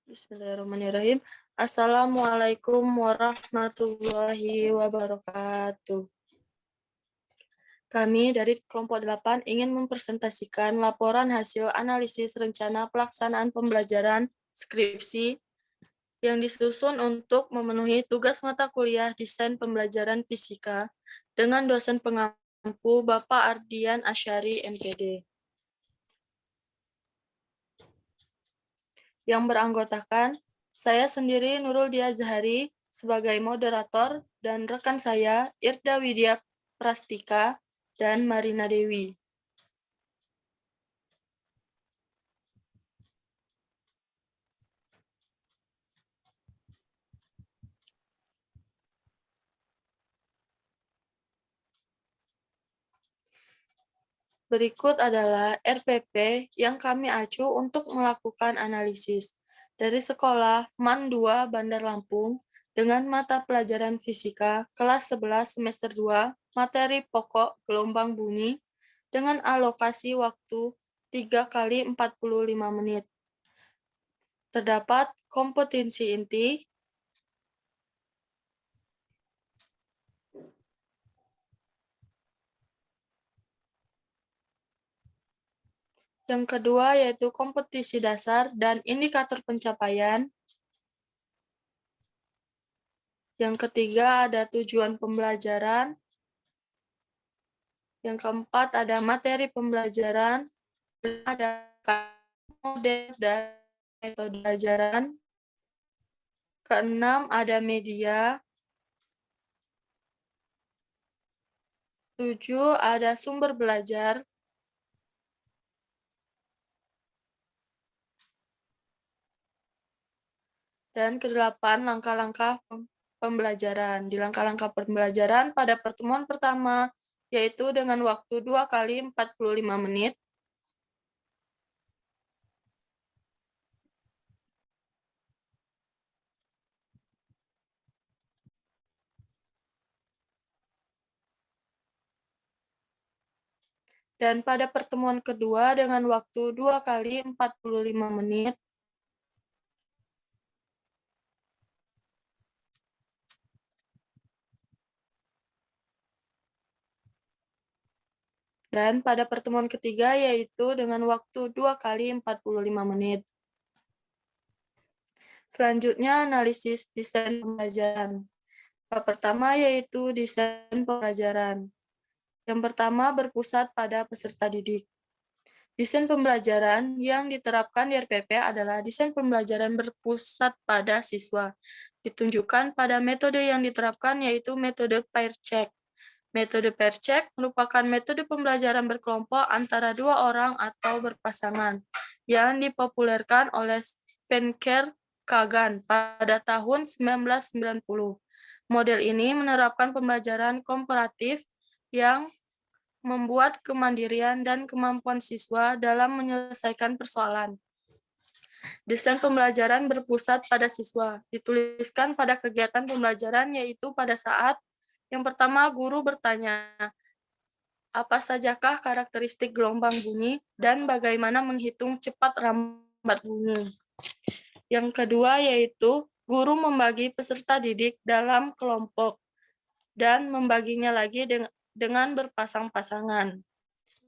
Bismillahirrahmanirrahim. Assalamualaikum warahmatullahi wabarakatuh. Kami dari kelompok 8 ingin mempresentasikan laporan hasil analisis rencana pelaksanaan pembelajaran skripsi yang disusun untuk memenuhi tugas mata kuliah desain pembelajaran fisika dengan dosen pengampu Bapak Ardian Asyari, MPD. Yang beranggotakan saya sendiri Nurul Dia Zahari sebagai moderator dan rekan saya Irda Widya Prastika dan Marina Dewi. Berikut adalah RPP yang kami acu untuk melakukan analisis dari sekolah MAN 2 Bandar Lampung dengan mata pelajaran fisika kelas 11 semester 2 materi pokok gelombang bunyi dengan alokasi waktu 3 kali 45 menit. Terdapat kompetensi inti, yang kedua yaitu kompetisi dasar dan indikator pencapaian, yang ketiga ada tujuan pembelajaran, yang keempat ada materi pembelajaran, ada model dan metode pembelajaran, keenam ada media, 7 ada sumber belajar, dan kedelapan langkah-langkah pembelajaran. Di langkah-langkah pembelajaran pada pertemuan pertama, yaitu dengan waktu 2 kali 45 menit, dan pada pertemuan kedua dengan waktu 2 kali 45 menit, dan pada pertemuan ketiga yaitu dengan waktu 2 kali 45 menit. Selanjutnya analisis desain pembelajaran. Yang pertama yaitu desain pembelajaran. Yang pertama berpusat pada peserta didik. Desain pembelajaran yang diterapkan di RPP adalah desain pembelajaran berpusat pada siswa. Ditunjukkan pada metode yang diterapkan yaitu metode pair check. Metode pair check merupakan metode pembelajaran berkelompok antara 2 orang atau berpasangan yang dipopulerkan oleh Spencer Kagan pada tahun 1990. Model ini menerapkan pembelajaran komparatif yang membuat kemandirian dan kemampuan siswa dalam menyelesaikan persoalan. Desain pembelajaran berpusat pada siswa, dituliskan pada kegiatan pembelajaran yaitu pada saat yang pertama guru bertanya, apa sajakah karakteristik gelombang bunyi dan bagaimana menghitung cepat rambat bunyi. Yang kedua yaitu guru membagi peserta didik dalam kelompok dan membaginya lagi dengan berpasang-pasangan.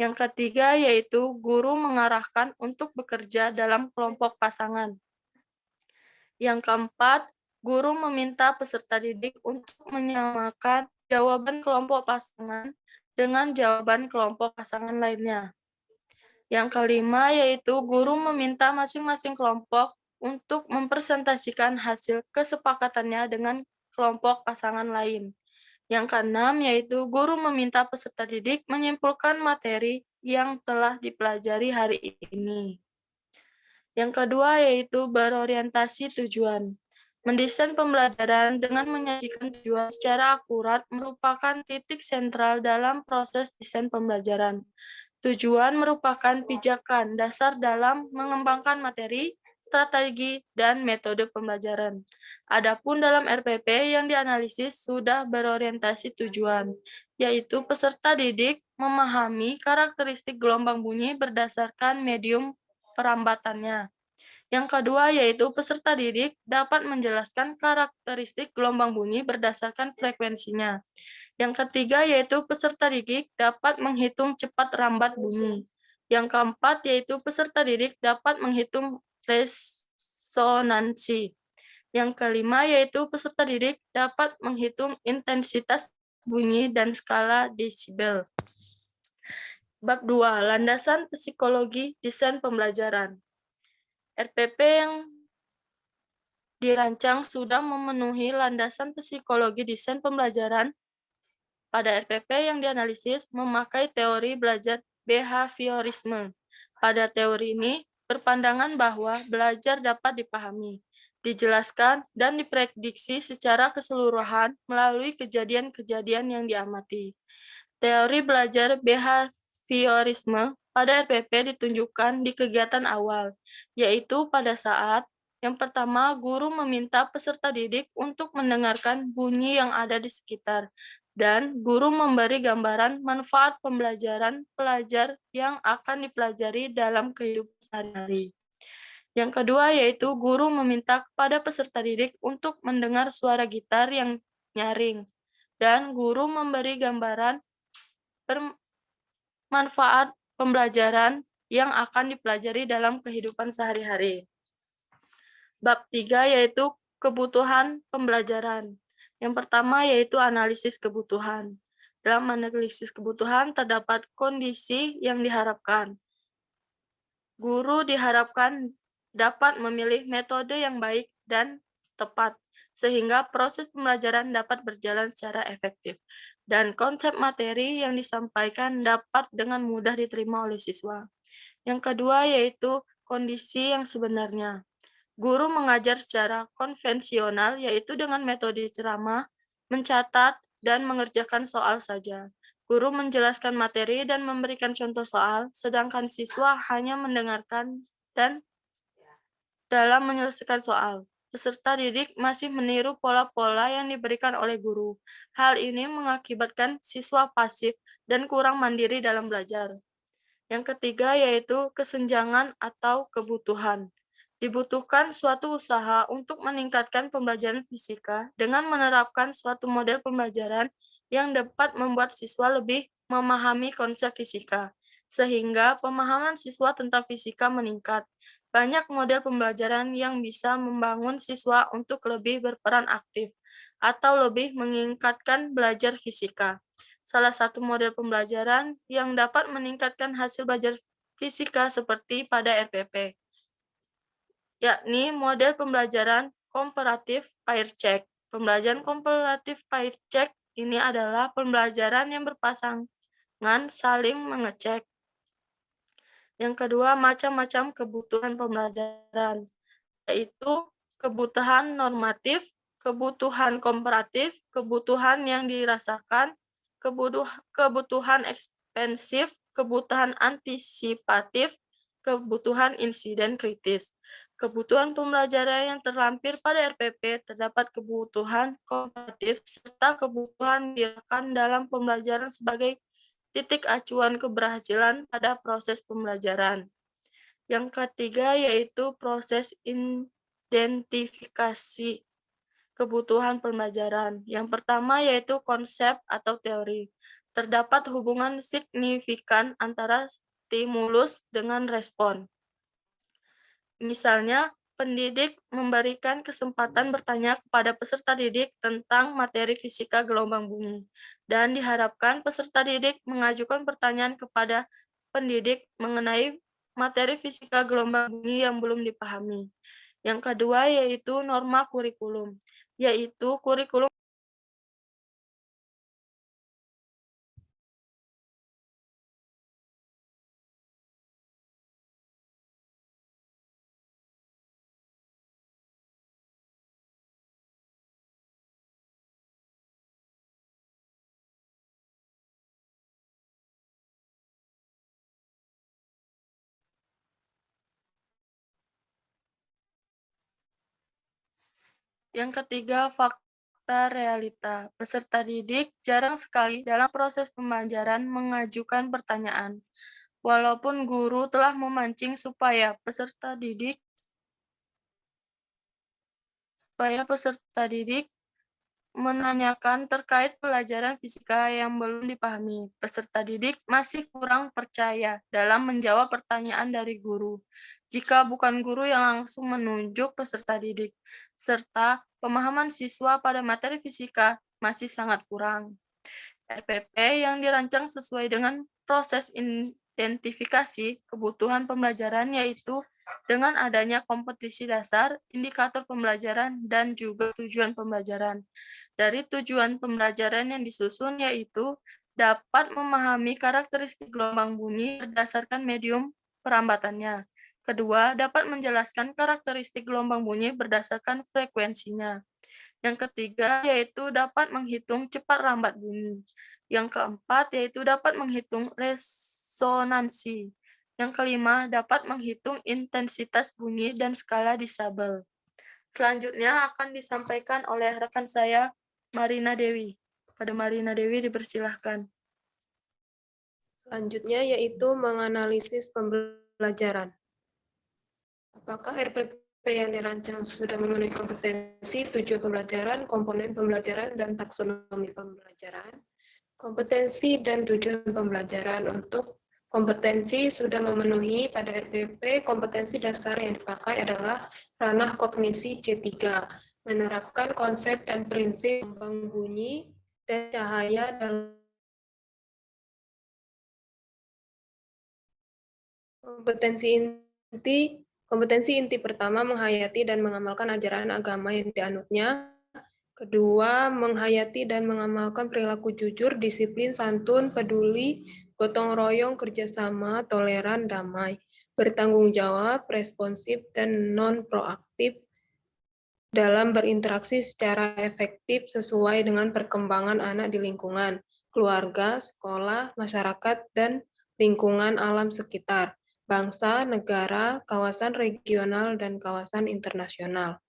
Yang ketiga yaitu guru mengarahkan untuk bekerja dalam kelompok pasangan. Yang keempat, guru meminta peserta didik untuk menyamakan jawaban kelompok pasangan dengan jawaban kelompok pasangan lainnya. Yang kelima yaitu guru meminta masing-masing kelompok untuk mempresentasikan hasil kesepakatannya dengan kelompok pasangan lain. Yang keenam yaitu guru meminta peserta didik menyimpulkan materi yang telah dipelajari hari ini. Yang kedua yaitu berorientasi tujuan. Mendesain pembelajaran dengan menyajikan tujuan secara akurat merupakan titik sentral dalam proses desain pembelajaran. Tujuan merupakan pijakan dasar dalam mengembangkan materi, strategi, dan metode pembelajaran. Adapun dalam RPP yang dianalisis sudah berorientasi tujuan, yaitu peserta didik memahami karakteristik gelombang bunyi berdasarkan medium perambatannya. Yang kedua yaitu peserta didik dapat menjelaskan karakteristik gelombang bunyi berdasarkan frekuensinya. Yang ketiga yaitu peserta didik dapat menghitung cepat rambat bunyi. Yang keempat yaitu peserta didik dapat menghitung resonansi. Yang kelima yaitu peserta didik dapat menghitung intensitas bunyi dan skala desibel. Bab 2. Landasan psikologi desain pembelajaran. RPP yang dirancang sudah memenuhi landasan psikologi desain pembelajaran. Pada RPP yang dianalisis memakai teori belajar behaviorisme. Pada teori ini berpandangan bahwa belajar dapat dipahami, dijelaskan, dan diprediksi secara keseluruhan melalui kejadian-kejadian yang diamati. Teori belajar behaviorisme pada RPP ditunjukkan di kegiatan awal, yaitu pada saat yang pertama, guru meminta peserta didik untuk mendengarkan bunyi yang ada di sekitar, dan guru memberi gambaran manfaat pembelajaran pelajar yang akan dipelajari dalam kehidupan sehari-hari. Yang kedua yaitu guru meminta kepada peserta didik untuk mendengar suara gitar yang nyaring, dan guru memberi gambaran manfaat pembelajaran yang akan dipelajari dalam kehidupan sehari-hari. Bab 3 yaitu kebutuhan pembelajaran. Yang pertama yaitu analisis kebutuhan. Dalam analisis kebutuhan terdapat kondisi yang diharapkan. Guru diharapkan dapat memilih metode yang baik dan tepat, sehingga proses pembelajaran dapat berjalan secara efektif, dan konsep materi yang disampaikan dapat dengan mudah diterima oleh siswa. Yang kedua yaitu kondisi yang sebenarnya. Guru mengajar secara konvensional, yaitu dengan metode ceramah, mencatat, dan mengerjakan soal saja. Guru menjelaskan materi dan memberikan contoh soal, sedangkan siswa hanya mendengarkan dan dalam menyelesaikan soal. Peserta didik masih meniru pola-pola yang diberikan oleh guru. Hal ini mengakibatkan siswa pasif dan kurang mandiri dalam belajar. Yang ketiga yaitu kesenjangan atau kebutuhan. Dibutuhkan suatu usaha untuk meningkatkan pembelajaran fisika dengan menerapkan suatu model pembelajaran yang dapat membuat siswa lebih memahami konsep fisika, sehingga pemahaman siswa tentang fisika meningkat. Banyak model pembelajaran yang bisa membangun siswa untuk lebih berperan aktif atau lebih meningkatkan belajar fisika. Salah satu model pembelajaran yang dapat meningkatkan hasil belajar fisika seperti pada RPP, yakni model pembelajaran komparatif pair check. Pembelajaran komparatif pair check ini adalah pembelajaran yang berpasangan saling mengecek. Yang kedua, macam-macam kebutuhan pembelajaran, yaitu kebutuhan normatif, kebutuhan komparatif, kebutuhan yang dirasakan, kebutuhan ekspensif, kebutuhan antisipatif, kebutuhan insiden kritis. Kebutuhan pembelajaran yang terlampir pada RPP terdapat kebutuhan komparatif serta kebutuhan dirasakan dalam pembelajaran sebagai titik acuan keberhasilan pada proses pembelajaran. Yang ketiga yaitu proses identifikasi kebutuhan pembelajaran. Yang pertama yaitu konsep atau teori. Terdapat hubungan signifikan antara stimulus dengan respon. Misalnya, pendidik memberikan kesempatan bertanya kepada peserta didik tentang materi fisika gelombang bunyi, dan diharapkan peserta didik mengajukan pertanyaan kepada pendidik mengenai materi fisika gelombang bunyi yang belum dipahami. Yang kedua yaitu norma kurikulum, yaitu kurikulum Yang ketiga, fakta realita. Peserta didik jarang sekali dalam proses pembelajaran mengajukan pertanyaan. Walaupun guru telah memancing supaya peserta didik supaya peserta didik menanyakan terkait pelajaran fisika yang belum dipahami. Peserta didik masih kurang percaya dalam menjawab pertanyaan dari guru, jika bukan guru yang langsung menunjuk peserta didik, serta pemahaman siswa pada materi fisika masih sangat kurang. RPP yang dirancang sesuai dengan proses identifikasi kebutuhan pembelajaran, yaitu dengan adanya kompetisi dasar, indikator pembelajaran, dan juga tujuan pembelajaran. Dari tujuan pembelajaran yang disusun yaitu dapat memahami karakteristik gelombang bunyi berdasarkan medium perambatannya. Kedua, dapat menjelaskan karakteristik gelombang bunyi berdasarkan frekuensinya. Yang ketiga yaitu dapat menghitung cepat rambat bunyi. Yang keempat yaitu dapat menghitung resonansi. Yang kelima dapat menghitung intensitas bunyi dan skala disabel. Selanjutnya akan disampaikan oleh rekan saya, Marina Dewi. Kepada Marina Dewi dipersilahkan. Selanjutnya yaitu menganalisis pembelajaran. Apakah RPP yang dirancang sudah memenuhi kompetensi, tujuan pembelajaran, komponen pembelajaran, dan taksonomi pembelajaran? Kompetensi dan tujuan pembelajaran. Untuk kompetensi sudah memenuhi pada RPP, kompetensi dasar yang dipakai adalah ranah kognisi C3, menerapkan konsep dan prinsip gelombang bunyi dan cahaya dalam kompetensi inti pertama menghayati dan mengamalkan ajaran agama yang dianutnya. Kedua, menghayati dan mengamalkan perilaku jujur, disiplin, santun, peduli, gotong royong, kerjasama, toleran, damai, bertanggung jawab, responsif, dan non-proaktif dalam berinteraksi secara efektif sesuai dengan perkembangan anak di lingkungan, keluarga, sekolah, masyarakat, dan lingkungan alam sekitar, bangsa, negara, kawasan regional, dan kawasan internasional.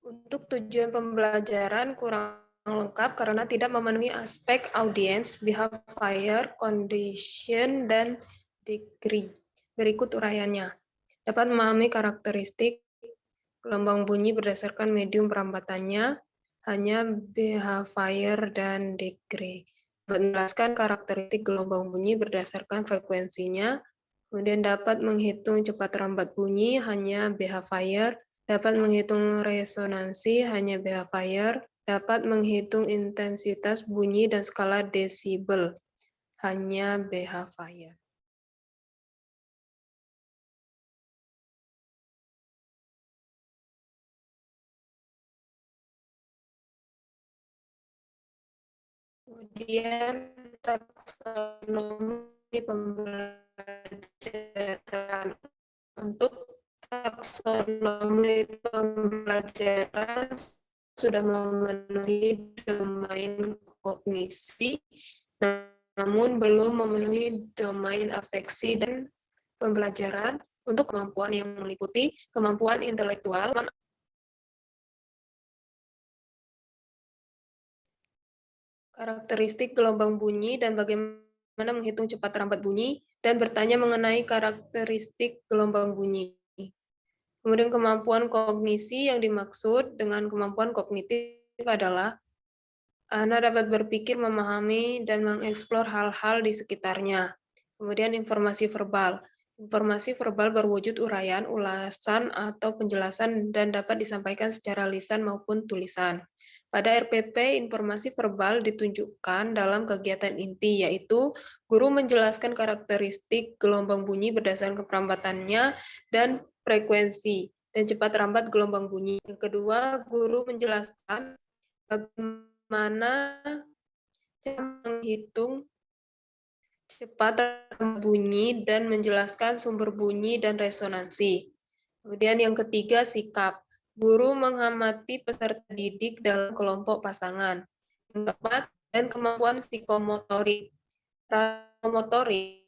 Untuk tujuan pembelajaran kurang lengkap karena tidak memenuhi aspek audience, behavior, condition, dan degree. Berikut uraiannya. Dapat memahami karakteristik gelombang bunyi berdasarkan medium perambatannya, hanya behavior dan degree. Dapat menjelaskan karakteristik gelombang bunyi berdasarkan frekuensinya, kemudian dapat menghitung cepat rambat bunyi, hanya behavior, dapat menghitung resonansi, hanya behavior, dapat menghitung intensitas bunyi dan skala desibel, hanya behavior. Kemudian taksonomi pembelajaran. Untuk taksonomi pembelajaran sudah memenuhi domain kognisi, namun belum memenuhi domain afeksi dan pembelajaran. Untuk kemampuan yang meliputi kemampuan intelektual, karakteristik gelombang bunyi dan bagaimana menghitung cepat rambat bunyi, dan bertanya mengenai karakteristik gelombang bunyi. Kemudian kemampuan kognisi yang dimaksud dengan kemampuan kognitif adalah anak dapat berpikir, memahami, dan mengeksplor hal-hal di sekitarnya. Kemudian informasi verbal. Informasi verbal berwujud uraian, ulasan, atau penjelasan dan dapat disampaikan secara lisan maupun tulisan. Pada RPP, informasi verbal ditunjukkan dalam kegiatan inti, yaitu guru menjelaskan karakteristik gelombang bunyi berdasarkan keperambatannya dan frekuensi, dan cepat rambat gelombang bunyi. Yang kedua, guru menjelaskan bagaimana cara menghitung cepat bunyi dan menjelaskan sumber bunyi dan resonansi. Kemudian yang ketiga, sikap. Guru mengamati peserta didik dalam kelompok pasangan. Yang keempat, dan kemampuan psikomotorik. Ranah motorik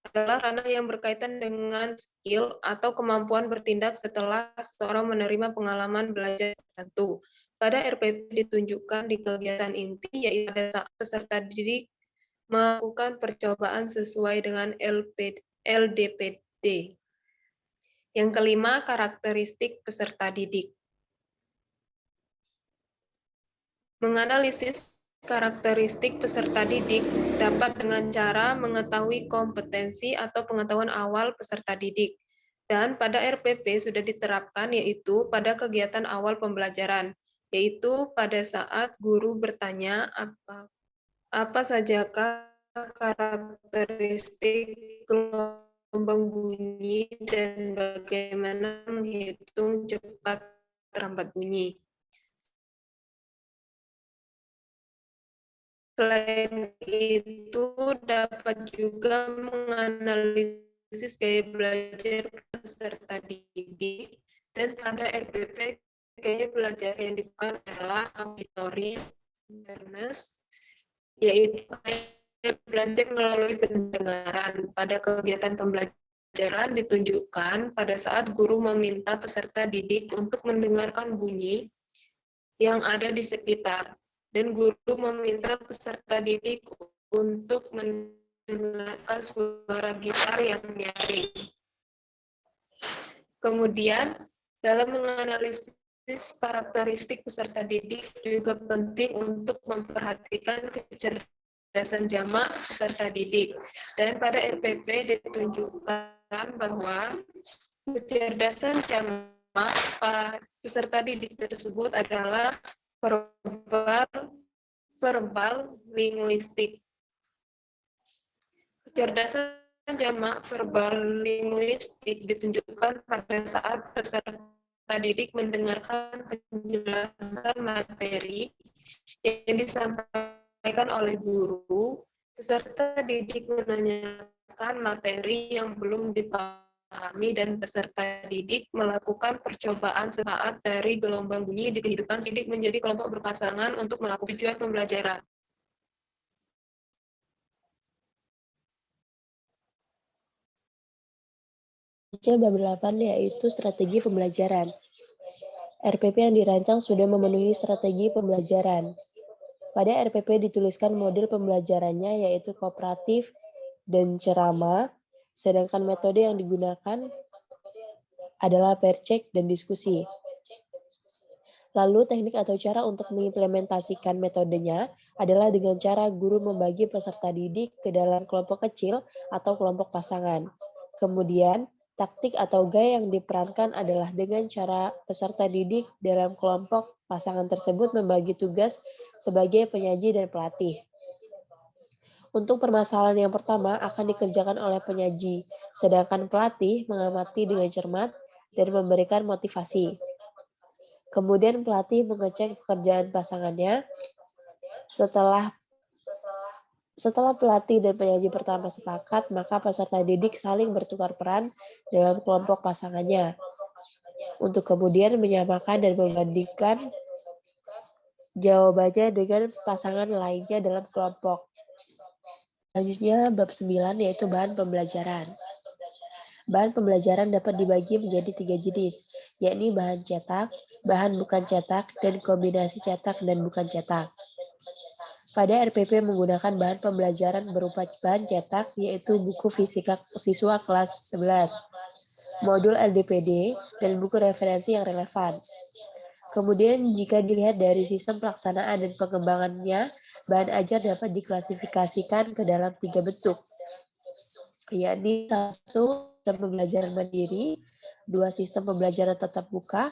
adalah ranah yang berkaitan dengan skill atau kemampuan bertindak setelah seseorang menerima pengalaman belajar tertentu. Pada RPP ditunjukkan di kegiatan inti, yaitu pada saat peserta didik melakukan percobaan sesuai dengan LDP D. Yang kelima, karakteristik peserta didik. Menganalisis karakteristik peserta didik dapat dengan cara mengetahui kompetensi atau pengetahuan awal peserta didik. Dan pada RPP sudah diterapkan yaitu pada kegiatan awal pembelajaran, yaitu pada saat guru bertanya apa sajakah karakteristik gelombang bunyi dan bagaimana menghitung cepat lambat bunyi. Selain itu, dapat juga menganalisis gaya belajar peserta didik, dan pada RPP, gaya belajar yang ditemukan adalah auditory awareness, yaitu gaya belajar melalui pendengaran. Pada kegiatan pembelajaran ditunjukkan pada saat guru meminta peserta didik untuk mendengarkan bunyi yang ada di sekitar, dan guru meminta peserta didik untuk mendengarkan suara gitar yang nyaring. Kemudian, dalam menganalisis karakteristik peserta didik juga penting untuk memperhatikan kecerdasan jamak peserta didik. Dan pada RPP ditunjukkan bahwa kecerdasan jamak peserta didik tersebut adalah verbal linguistik. Kecerdasan jamak verbal linguistik ditunjukkan pada saat peserta didik mendengarkan penjelasan materi yang disampaikan oleh guru. Peserta didik menanyakan materi yang belum dipahami dan peserta didik melakukan percobaan sesaat dari gelombang bunyi di kehidupan didik menjadi kelompok berpasangan untuk melakukan tujuan pembelajaran. Bab 8 yaitu strategi pembelajaran. RPP yang dirancang sudah memenuhi strategi pembelajaran. Pada RPP dituliskan model pembelajarannya yaitu kooperatif dan ceramah, sedangkan metode yang digunakan adalah pair check dan diskusi. Lalu teknik atau cara untuk mengimplementasikan metodenya adalah dengan cara guru membagi peserta didik ke dalam kelompok kecil atau kelompok pasangan. Kemudian, taktik atau gaya yang diperankan adalah dengan cara peserta didik dalam kelompok pasangan tersebut membagi tugas sebagai penyaji dan pelatih. Untuk permasalahan yang pertama akan dikerjakan oleh penyaji, sedangkan pelatih mengamati dengan cermat dan memberikan motivasi. Kemudian pelatih mengecek pekerjaan pasangannya. Setelah pelatih dan penyaji pertama sepakat, maka peserta didik saling bertukar peran dalam kelompok pasangannya untuk kemudian menyamakan dan membandingkan jawabannya dengan pasangan lainnya dalam kelompok. Selanjutnya bab 9 yaitu bahan pembelajaran. Bahan pembelajaran dapat dibagi menjadi 3 jenis, yakni bahan cetak, bahan bukan cetak, dan kombinasi cetak dan bukan cetak. Pada RPP menggunakan bahan pembelajaran berupa bahan cetak, yaitu buku fisika siswa kelas 11, modul LDPD, dan buku referensi yang relevan. Kemudian jika dilihat dari sistem pelaksanaan dan pengembangannya, bahan ajar dapat diklasifikasikan ke dalam 3 bentuk, yakni 1. Sistem pembelajaran mandiri, 2. Sistem pembelajaran tatap muka,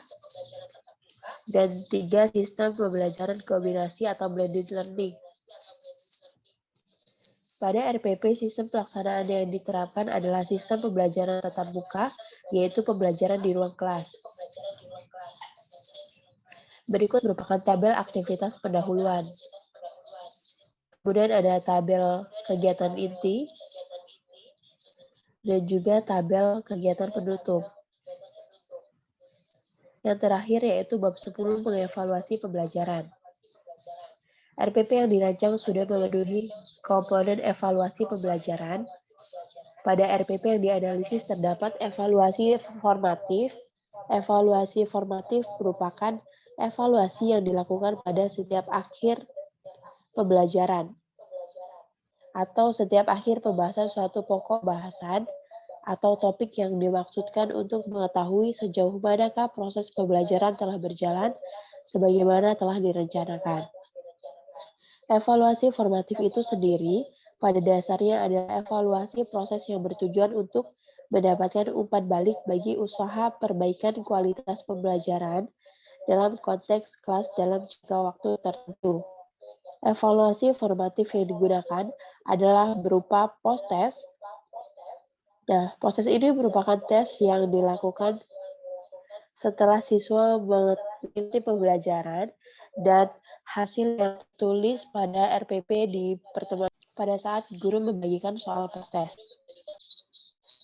dan 3. Sistem pembelajaran kombinasi atau blended learning. Pada RPP, sistem pelaksanaan yang diterapkan adalah sistem pembelajaran tatap muka, yaitu pembelajaran di ruang kelas. Berikut merupakan tabel aktivitas pendahuluan. Kemudian ada tabel kegiatan inti, dan juga tabel kegiatan penutup. Yang terakhir yaitu bab 10 mengevaluasi pembelajaran. RPP yang dirancang sudah memenuhi komponen evaluasi pembelajaran. Pada RPP yang dianalisis terdapat evaluasi formatif. Evaluasi formatif merupakan evaluasi yang dilakukan pada setiap akhir pembelajaran atau setiap akhir pembahasan suatu pokok bahasan atau topik yang dimaksudkan untuk mengetahui sejauh manakah proses pembelajaran telah berjalan sebagaimana telah direncanakan. Evaluasi formatif itu sendiri pada dasarnya adalah evaluasi proses yang bertujuan untuk mendapatkan umpan balik bagi usaha perbaikan kualitas pembelajaran dalam konteks kelas dalam jangka waktu tertentu. Evaluasi formatif yang digunakan adalah berupa post-test. Nah, proses ini merupakan tes yang dilakukan setelah siswa mengikuti pembelajaran dan hasil yang tertulis pada RPP di pertemuan pada saat guru membagikan soal post-test.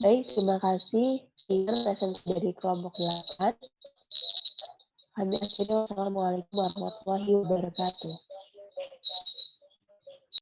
Baik, terima kasih. Ini presentasi dari kelompok 8. Kami akhiri. Wassalamualaikum warahmatullahi wabarakatuh.